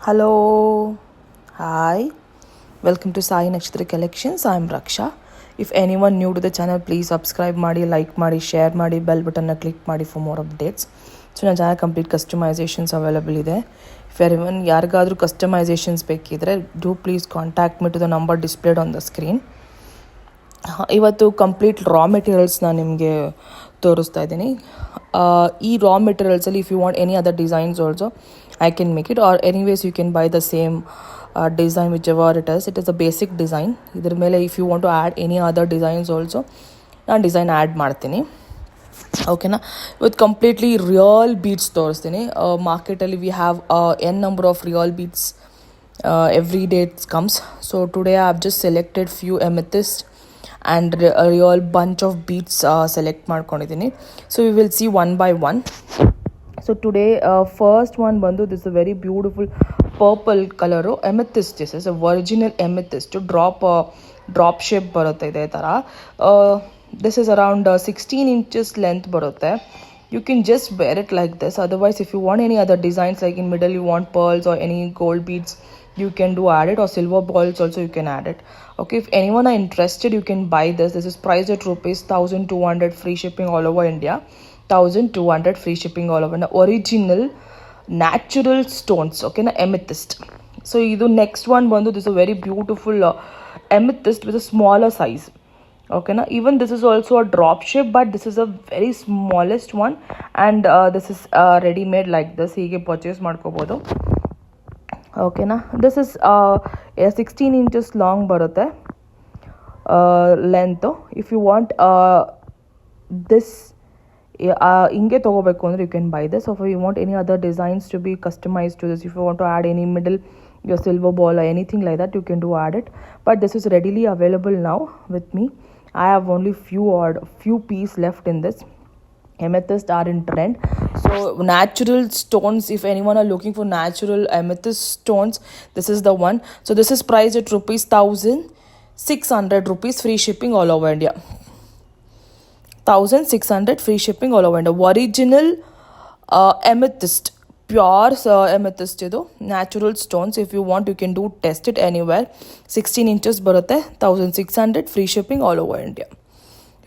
Hello, hi, welcome to Sai Nakshatra Collections. I'm Raksha. If anyone new to the channel, please subscribe ಮಾಡಿ, like ಮಾಡಿ, share ಮಾಡಿ, bell button click ಮಾಡಿ for more updates. So ನನ್ನ channel complete customisations available ಇದೆ. If anyone ಯಾರಿಗಾದರೂ customisations ಬೇಕಿದ್ರೆ do please contact me to the number displayed on the screen. ಇವತ್ತು complete raw ಮೆಟೀರಿಯಲ್ಸ್ನ ನಿಮಗೆ ತೋರಿಸ್ತಾ ಇದ್ದೀನಿ. ಈ ರಾ ಮೆಟೀರಿಯಲ್ಸಲ್ಲಿ if you want any other designs also I can make it, or anyways you can buy the same design whichever it is a basic design. ಇದರ ಮೇಲೆ if you want to add any other designs also ನಾನು design add ಮಾಡ್ತೀನಿ. ಓಕೆನಾ, ಇವತ್ತು completely real beads ತೋರಿಸ್ತೀನಿ. ಮಾರ್ಕೆಟಲ್ಲಿ we have an number of real beads every day it comes. So today I have just selected few amethyst and a real bunch of beads select ಮಾಡ್ಕೊಂಡಿದ್ದೀನಿ. So we will see one by one. So today first one bandu, this is a very beautiful purple color amethyst. This is a original amethyst to drop shape barutte ide tara. This is around 16 inches length barutte. You can just wear it like this. Otherwise if you want any other designs, like in middle you want pearls or any gold beads, you can do add it, or silver balls also you can add it. Okay, if anyone are interested, you can buy this. This is priced at rupees 1200, free shipping all over India. 1200 free shipping all over. Original natural stones, okay na, amethyst. So idu next one bandu, this is a very beautiful amethyst with a smaller size. Okay na, even this is also a drop shape, but this is a very smallest one, and this is ready made like this. Hige purchase ಮಾಡ್ಕೋಬಹುದು. Okay na, this is 16 inches long barutte length. If you want this ಹಿಂಗೆ ತೊಗೋಬೇಕು ಅಂದರೆ you can buy this, or if you want any other designs to be customized to this, if you want to add any middle your silver ball or anything like that, you can do add it. But this is readily available now with me. I have only few piece left in this. Amethyst are in trend, so natural stones, if anyone are looking for natural amethyst stones, this is the one. So this is priced at rupees 1600 rupees, free shipping all over India. 1600 free shipping all over India. Original amethyst, pure amethyst idu, natural stones. If you want, you can do test it anywhere. 16 inches barutte, 1600 free shipping all over India.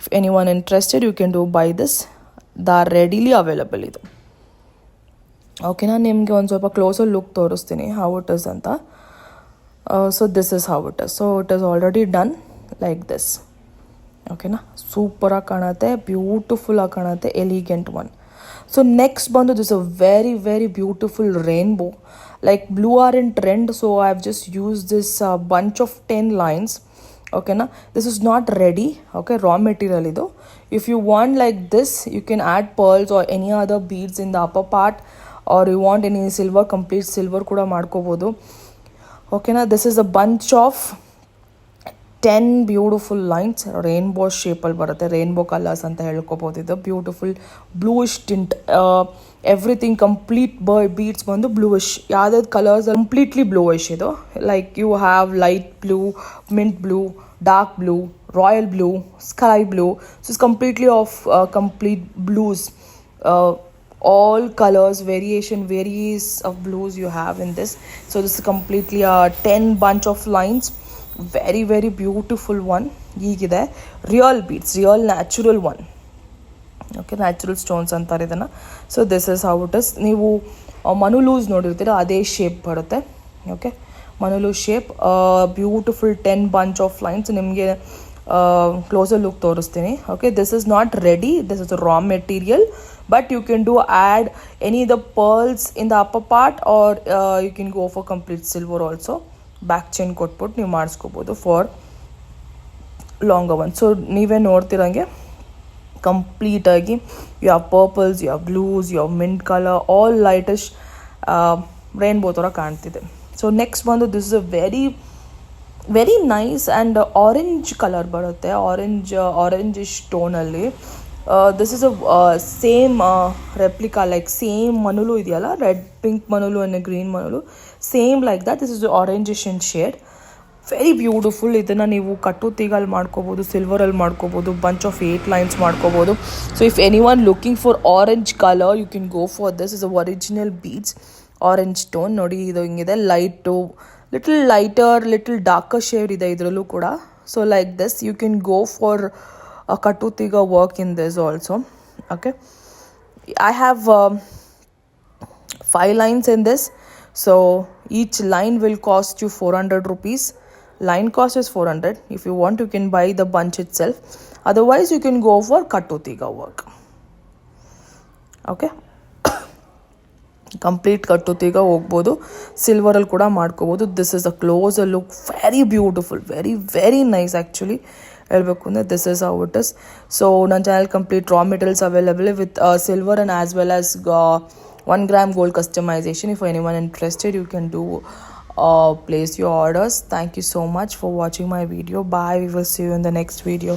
If anyone interested, you can do buy this. They are readily available idu. Okay na, nimge ಒಂದು ಸ್ವಲ್ಪ closer look ತೋರಿಸ್ತೀನಿ how it is ಅಂತ. So this is how it is. So it is already done like this. ಓಕೆನಾ, ಸೂಪರಾಗಿ ಕಾಣುತ್ತೆ, ಬ್ಯೂಟಿಫುಲ್ಲಾಗಿ ಕಾಣುತ್ತೆ, elegant one. So next ಬಂದು this a very very beautiful rainbow. Like blue are in trend, so I have just use this bunch of 10 lines. ಓಕೆನಾ, this is not ready. Okay, raw material ಇದು. If you want like this, you can add pearls or any other beads in the upper part, or you want any silver, complete silver ಕೂಡ ಮಾಡ್ಕೋಬೋದು. ಓಕೆನಾ, this is a bunch of 10 beautiful lines rainbow ಶೇಪಲ್ಲಿ ಬರುತ್ತೆ. Rainbow colours ಅಂತ ಹೇಳ್ಕೊಬೋದು. ಇದು beautiful bluish tint, everything complete beads ಬಂದು bluish. ಯಾವ್ದಾವ್ದು ಕಲರ್ಸ್ ಕಂಪ್ಲೀಟ್ಲಿ ಬ್ಲೂಯಿಶ್ ಇದು. Like you have light blue, mint blue, dark blue, royal blue, sky blue. So it's completely of complete blues. All colors, varies of blues you have in this. So this is completely a 10 bunch of lines. Very very beautiful one. ಹೀಗಿದೆ real beads, real natural one. Okay, natural stones ಅಂತಾರೆ ಇದನ್ನು. So this is how it is. ನೀವು ಮನುಲೂಸ್ ನೋಡಿರ್ತೀರ, ಅದೇ shape ಬರುತ್ತೆ. Okay, ಮನುಲೂ shape, beautiful 10 bunch of lines. ನಿಮಗೆ ಕ್ಲೋಸರ್ ಲುಕ್ ತೋರಿಸ್ತೀನಿ. Okay, this is not ready, this is raw material, but you can do add any the pearls in the upper part, or you can go for complete silver also. Back chain ಕೊಟ್ಬಿಟ್ಟು ನೀವು ಮಾಡಿಸ್ಕೋಬೋದು for longer one. So ನೀವೇ ನೋಡ್ತಿರಂಗೆ ಕಂಪ್ಲೀಟಾಗಿ you have purples, you have blues, you have mint colour, all lightish rainbow ಥರ ಕಾಣ್ತಿದೆ. So next ಬಂದು this is a very very nice and orange colour ಬರುತ್ತೆ. ಆರೆಂಜಿಶ್ ಟೋನಲ್ಲಿ. This is a same replica, like same ಮನುಲು ಇದೆಯಲ್ಲ, red pink ಮನುಲು and green ಮನುಲು, same like that. This is orangish in shade, very beautiful. ಇದನ್ನು ನೀವು ಕಟ್ಟುತ್ತೀಗಲ್ಲಿ ಮಾಡ್ಕೋಬೋದು, ಸಿಲ್ವರಲ್ಲಿ ಮಾಡ್ಕೋಬೋದು, ಬಂಚ್ ಆಫ್ 8 lines ಮಾಡ್ಕೋಬೋದು. So if any one looking for orange colour, you can go for this. Is a original beads, orange stone ನೋಡಿ, ಇದು ಹಿಂಗಿದೆ light, little lighter little darker shade ಇದೆ ಇದರಲ್ಲೂ ಕೂಡ. So like this you can go for ಕಟುತಿಗ work in this also. Okay, I have 5 lines in this, so each line will cost you 400 rupees. Line cost is 400. If you want, you can buy the bunch itself. Otherwise, you can go for Katutiga work. Okay. Complete ಕಟ್ಟುತ್ತೀಗ ಹೋಗ್ಬೋದು, ಸಿಲ್ವರಲ್ಲಿ ಕೂಡ ಮಾಡ್ಕೋಬೋದು. This is a closer look, very beautiful, very very nice. Actually ಹೇಳಬೇಕು ಅಂದರೆ this is how it is. So ನನ್ನ channel complete raw materials available with silver and as well as 1 gram gold customization. If anyone interested, you can do place your orders. Thank you so much for watching my video. Bye. We will see you in the next video.